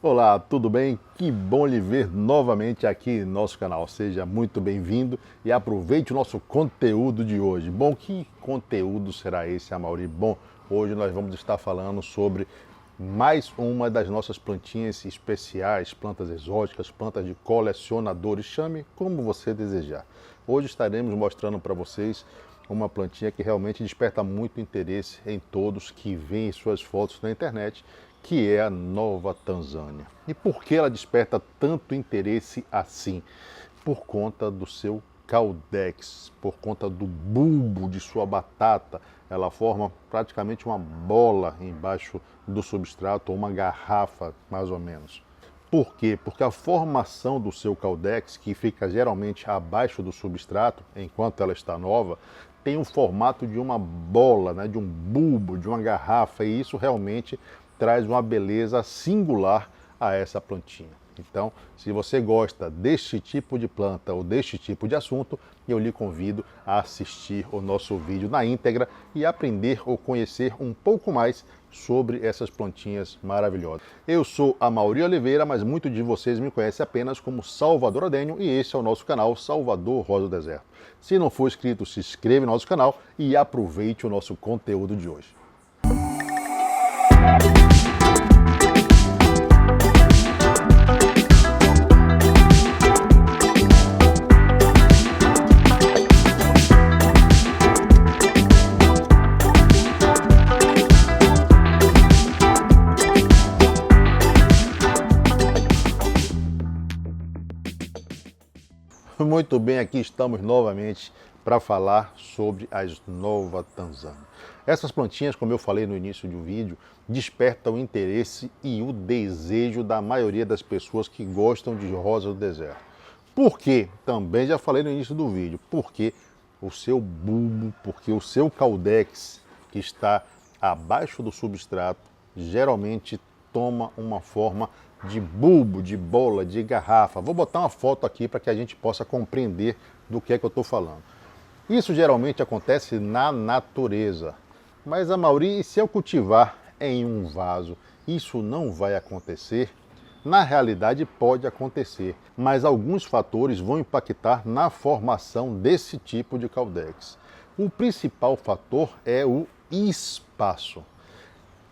Olá, tudo bem? Que bom lhe ver novamente aqui no nosso canal. Seja muito bem-vindo e aproveite o nosso conteúdo de hoje. Bom, que conteúdo será esse, Amaury? Bom, hoje nós vamos estar falando sobre mais uma das nossas plantinhas especiais, plantas exóticas, plantas de colecionadores, chame como você desejar. Hoje estaremos mostrando para vocês uma plantinha que realmente desperta muito interesse em todos que veem suas fotos na internet, que é a Nova Tanzânia. E por que ela desperta tanto interesse assim? Por conta do seu caudex, por conta do bulbo de sua batata. Ela forma praticamente uma bola embaixo do substrato, ou uma garrafa, mais ou menos. Por quê? Porque a formação do seu caudex, que fica geralmente abaixo do substrato, enquanto ela está nova, tem o formato de uma bola, né, de um bulbo, de uma garrafa, e isso realmente traz uma beleza singular a essa plantinha. Então, se você gosta deste tipo de planta ou deste tipo de assunto, eu lhe convido a assistir o nosso vídeo na íntegra e aprender ou conhecer um pouco mais sobre essas plantinhas maravilhosas. Eu sou Amaury Oliveira, mas muitos de vocês me conhecem apenas como Salvador Adenio e esse é o nosso canal Salvador Rosa do Deserto. Se não for inscrito, se inscreva no nosso canal e aproveite o nosso conteúdo de hoje. Muito bem, aqui estamos novamente para falar sobre as Nova Tanzânia. Essas plantinhas, como eu falei no início do vídeo, despertam o interesse e o desejo da maioria das pessoas que gostam de rosa do deserto. Por quê? Também já falei no início do vídeo. Porque o seu bulbo, porque o seu caudex, que está abaixo do substrato, geralmente toma uma forma de bulbo, de bola, de garrafa. Vou botar uma foto aqui para que a gente possa compreender do que é que eu estou falando. Isso geralmente acontece na natureza. Mas, Amaury, se eu cultivar em um vaso, isso não vai acontecer? Na realidade pode acontecer, mas alguns fatores vão impactar na formação desse tipo de caudex. O principal fator é o espaço.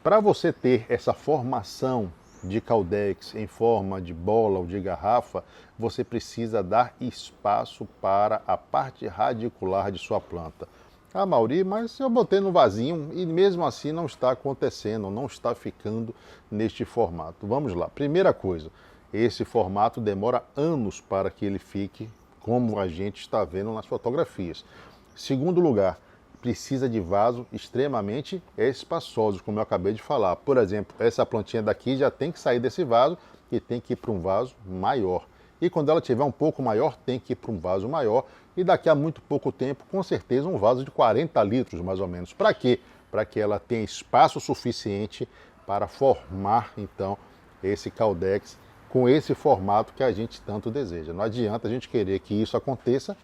Para você ter essa formação de caudex em forma de bola ou de garrafa, você precisa dar espaço para a parte radicular de sua planta. Ah, Amaury, mas eu botei no vasinho e mesmo assim não está acontecendo, não está ficando neste formato. Vamos lá. Primeira coisa, esse formato demora anos para que ele fique como a gente está vendo nas fotografias. Segundo lugar, precisa de vasos extremamente espaçosos, como eu acabei de falar. Por exemplo, essa plantinha daqui já tem que sair desse vaso e tem que ir para um vaso maior. E quando ela tiver um pouco maior, tem que ir para um vaso maior. E daqui a muito pouco tempo, com certeza, um vaso de 40 litros, mais ou menos. Para quê? Para que ela tenha espaço suficiente para formar, então, esse caudex com esse formato que a gente tanto deseja. Não adianta a gente querer que isso aconteça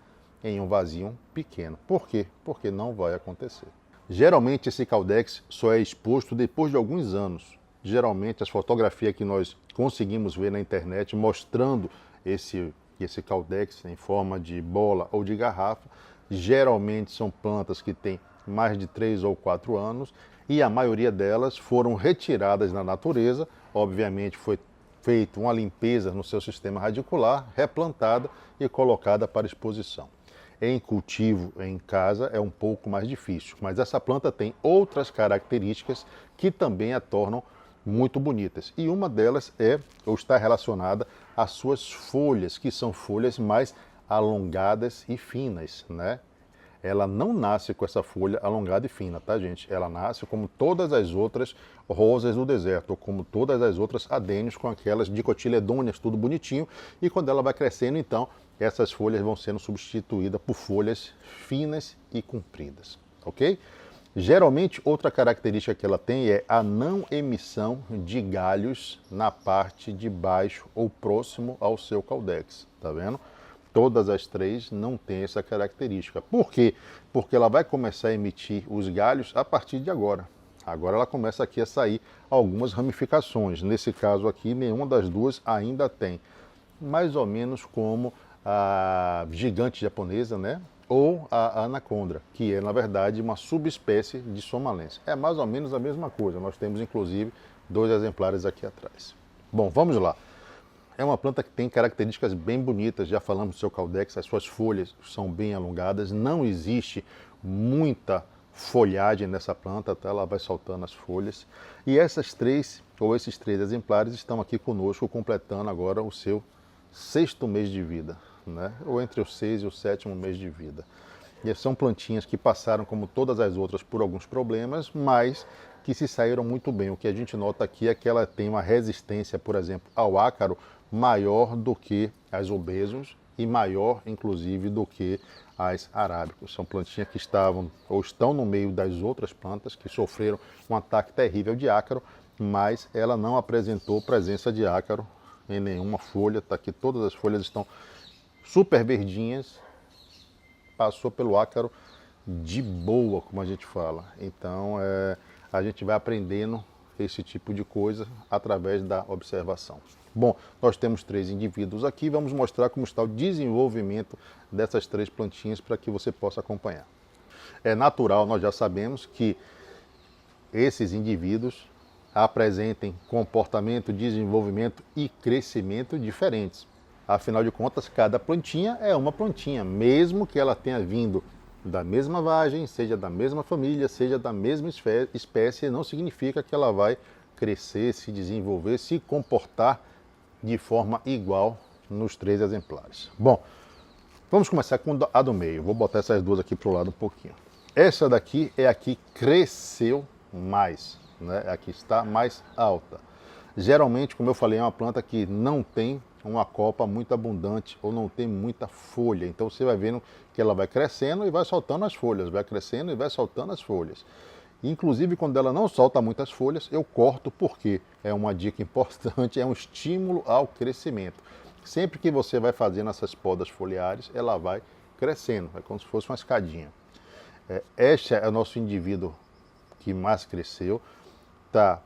em um vasinho pequeno. Por quê? Porque não vai acontecer. Geralmente esse caudex só é exposto depois de alguns anos. Geralmente as fotografias que nós conseguimos ver na internet mostrando esse caudex em forma de bola ou de garrafa, geralmente são plantas que têm mais de 3 ou 4 anos e a maioria delas foram retiradas da natureza, obviamente foi feita uma limpeza no seu sistema radicular, replantada e colocada para exposição. Em cultivo em casa é um pouco mais difícil, mas essa planta tem outras características que também a tornam muito bonitas. E uma delas é, ou está relacionada às suas folhas, que são folhas mais alongadas e finas, né? Ela não nasce com essa folha alongada e fina, tá, gente? Ela nasce como todas as outras rosas do deserto, ou como todas as outras adênios, com aquelas dicotiledôneas, tudo bonitinho. E quando ela vai crescendo, então, essas folhas vão sendo substituídas por folhas finas e compridas, ok? Geralmente, outra característica que ela tem é a não emissão de galhos na parte de baixo ou próximo ao seu caudex, tá vendo? Todas as três não têm essa característica. Por quê? Porque ela vai começar a emitir os galhos a partir de agora. Agora ela começa aqui a sair algumas ramificações. Nesse caso aqui, nenhuma das duas ainda tem. Mais ou menos como a gigante japonesa, né? Ou a anaconda, que é, na verdade, uma subespécie de somalense. É mais ou menos a mesma coisa. Nós temos, inclusive, 2 exemplares aqui atrás. Bom, vamos lá. É uma planta que tem características bem bonitas, já falamos do seu caudex, as suas folhas são bem alongadas, não existe muita folhagem nessa planta, tá? Ela vai soltando as folhas. E essas 3, ou esses 3 exemplares, estão aqui conosco, completando agora o seu 6º mês de vida, né? Ou entre o 6º e o 7º mês de vida. E são plantinhas que passaram, como todas as outras, por alguns problemas, mas que se saíram muito bem. O que a gente nota aqui é que ela tem uma resistência, por exemplo, ao ácaro maior do que as obesos e maior, inclusive, do que as arábicas. São plantinhas que estavam ou estão no meio das outras plantas que sofreram um ataque terrível de ácaro, mas ela não apresentou presença de ácaro em nenhuma folha. Tá aqui, todas as folhas estão super verdinhas, passou pelo ácaro de boa, como a gente fala. Então, a gente vai aprendendo esse tipo de coisa através da observação. Bom, nós temos 3 indivíduos aqui, vamos mostrar como está o desenvolvimento dessas 3 plantinhas para que você possa acompanhar. É natural, nós já sabemos que esses indivíduos apresentem comportamento, desenvolvimento e crescimento diferentes. Afinal de contas, cada plantinha é uma plantinha, mesmo que ela tenha vindo da mesma vagem, seja da mesma família, seja da mesma espécie, não significa que ela vai crescer, se desenvolver, se comportar de forma igual nos 3 exemplares. Bom, vamos começar com a do meio. Vou botar essas duas aqui para o lado um pouquinho. Essa daqui é a que cresceu mais, né? A que está mais alta. Geralmente, como eu falei, é uma planta que não tem uma copa muito abundante ou não tem muita folha. Então você vai vendo que ela vai crescendo e vai soltando as folhas, vai crescendo e vai soltando as folhas. Inclusive, quando ela não solta muitas folhas, eu corto, porque é uma dica importante, é um estímulo ao crescimento. Sempre que você vai fazendo essas podas foliares, ela vai crescendo, é como se fosse uma escadinha. Este é o nosso indivíduo que mais cresceu, está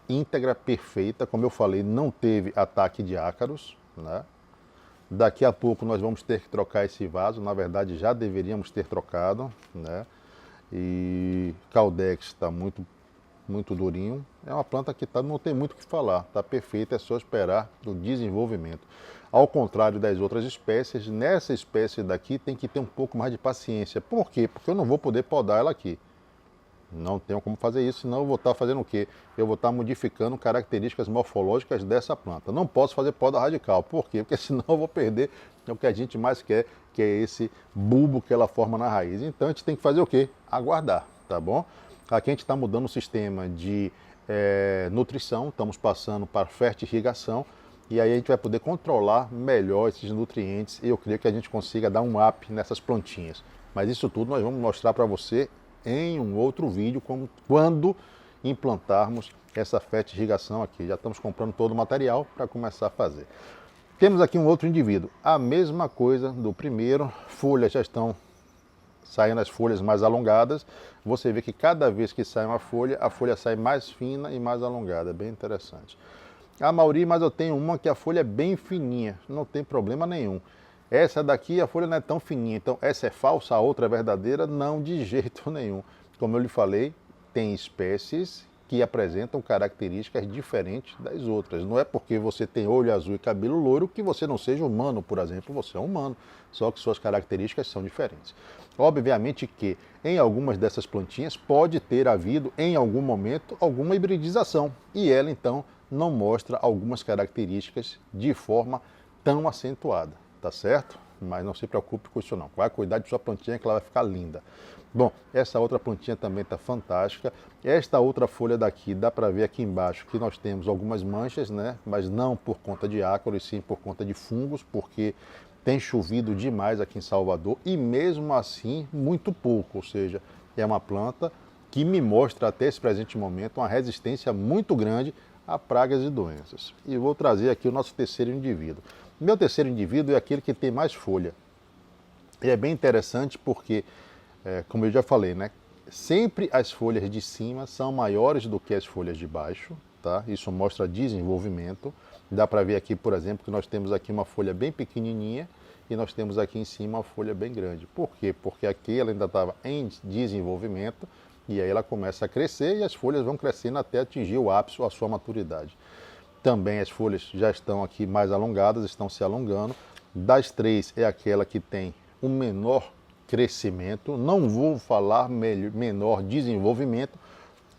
íntegra, perfeita, como eu falei, não teve ataque de ácaros, né? Daqui a pouco nós vamos ter que trocar esse vaso, na verdade já deveríamos ter trocado, né? E caudex está muito durinho. É uma planta que não tem muito o que falar, está perfeita, é só esperar o desenvolvimento. Ao contrário das outras espécies, nessa espécie daqui tem que ter um pouco mais de paciência. Por quê? Porque eu não vou poder podar ela aqui. Não tenho como fazer isso, senão eu vou estar fazendo o quê? Eu vou estar modificando características morfológicas dessa planta. Não posso fazer poda radical. Por quê? Porque senão eu vou perder o que a gente mais quer, que é esse bulbo que ela forma na raiz. Então a gente tem que fazer o quê? Aguardar, tá bom? Aqui a gente está mudando o sistema de nutrição, estamos passando para fertirrigação, e aí a gente vai poder controlar melhor esses nutrientes, e eu creio que a gente consiga dar um up nessas plantinhas. Mas isso tudo nós vamos mostrar para você em um outro vídeo, quando implantarmos essa fertirrigação aqui. Já estamos comprando todo o material para começar a fazer. Temos aqui um outro indivíduo, a mesma coisa do primeiro, folhas já estão saindo as folhas mais alongadas. Você vê que cada vez que sai uma folha, a folha sai mais fina e mais alongada, é bem interessante. A maioria, mas eu tenho uma que a folha é bem fininha, não tem problema nenhum. Essa daqui, a folha não é tão fininha, então essa é falsa, a outra é verdadeira? Não, de jeito nenhum. Como eu lhe falei, tem espécies que apresentam características diferentes das outras. Não é porque você tem olho azul e cabelo loiro que você não seja humano, por exemplo. Você é humano, só que suas características são diferentes. Obviamente que em algumas dessas plantinhas pode ter havido, em algum momento, alguma hibridização. E ela, então, não mostra algumas características de forma tão acentuada. Tá certo? Mas não se preocupe com isso não. Vai cuidar de sua plantinha que ela vai ficar linda. Bom, essa outra plantinha também está fantástica. Esta outra folha daqui, dá para ver aqui embaixo que nós temos algumas manchas, né? Mas não por conta de ácaro, e sim por conta de fungos, porque tem chovido demais aqui em Salvador e mesmo assim muito pouco. Ou seja, é uma planta que me mostra até esse presente momento uma resistência muito grande a pragas e doenças. E vou trazer aqui o nosso terceiro indivíduo. Meu terceiro indivíduo é aquele que tem mais folha. E é bem interessante porque, como eu já falei, né, Sempre as folhas de cima são maiores do que as folhas de baixo, tá? Isso mostra desenvolvimento. Dá para ver aqui, por exemplo, que nós temos aqui uma folha bem pequenininha e nós temos aqui em cima uma folha bem grande. Por quê? Porque aqui ela ainda estava em desenvolvimento e aí ela começa a crescer e as folhas vão crescendo até atingir o ápice ou a sua maturidade. Também as folhas já estão aqui mais alongadas, estão se alongando. Das três é aquela que tem o menor crescimento. Não vou falar menor desenvolvimento,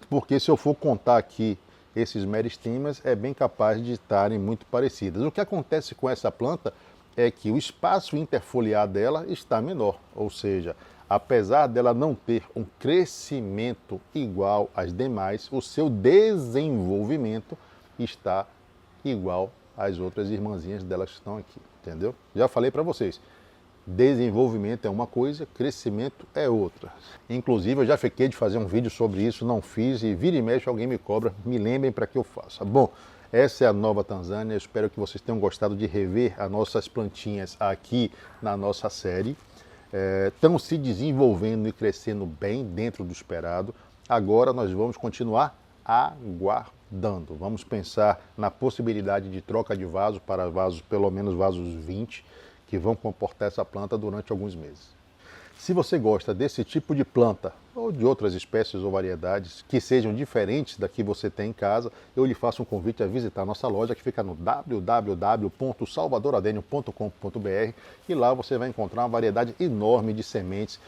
porque se eu for contar aqui esses meristemas, é bem capaz de estarem muito parecidas. O que acontece com essa planta é que o espaço interfoliar dela está menor, ou seja, apesar dela não ter um crescimento igual às demais, o seu desenvolvimento está igual às outras irmãzinhas delas que estão aqui, entendeu? Já falei para vocês, desenvolvimento é uma coisa, crescimento é outra. Inclusive eu já fiquei de fazer um vídeo sobre isso, não fiz e vira e mexe alguém me cobra, me lembrem para que eu faça. Bom, essa é a Nova Tanzânia, eu espero que vocês tenham gostado de rever as nossas plantinhas aqui na nossa série. Estão se desenvolvendo e crescendo bem dentro do esperado. Agora nós vamos continuar aguardando. Vamos pensar na possibilidade de troca de vaso para vasos, pelo menos vasos 20, que vão comportar essa planta durante alguns meses. Se você gosta desse tipo de planta ou de outras espécies ou variedades que sejam diferentes da que você tem em casa, eu lhe faço um convite a visitar nossa loja que fica no www.salvadoradenio.com.br e lá você vai encontrar uma variedade enorme de sementes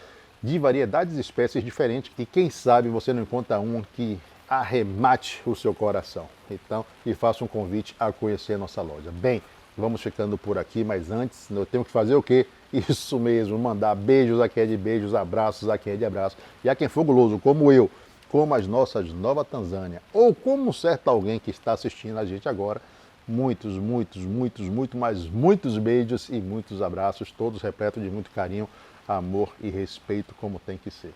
de variedades e espécies diferentes e quem sabe você não encontra uma que arremate o seu coração. Então, lhe faço um convite a conhecer nossa loja. Bem, vamos ficando por aqui, mas antes eu tenho que fazer o quê? Isso mesmo, mandar beijos a quem é de beijos, abraços a quem é de abraço. E a quem for guloso, como eu, como as nossas Nova Tanzânia, ou como certo alguém que está assistindo a gente agora, muitos beijos e muitos abraços, todos repletos de muito carinho, amor e respeito, como tem que ser.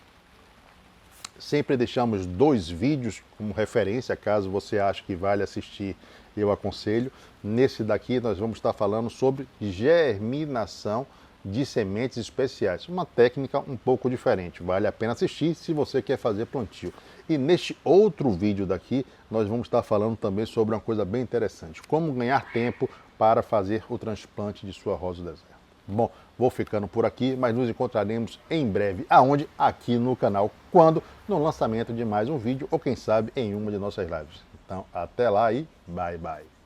Sempre deixamos 2 vídeos como referência, caso você ache que vale assistir, eu aconselho. Nesse daqui nós vamos estar falando sobre germinação de sementes especiais, uma técnica um pouco diferente, vale a pena assistir se você quer fazer plantio. E neste outro vídeo daqui, nós vamos estar falando também sobre uma coisa bem interessante, como ganhar tempo para fazer o transplante de sua rosa do deserto. Bom, vou ficando por aqui, mas nos encontraremos em breve, aonde? Aqui no canal, quando? No lançamento de mais um vídeo, ou quem sabe em uma de nossas lives. Então, até lá e bye bye.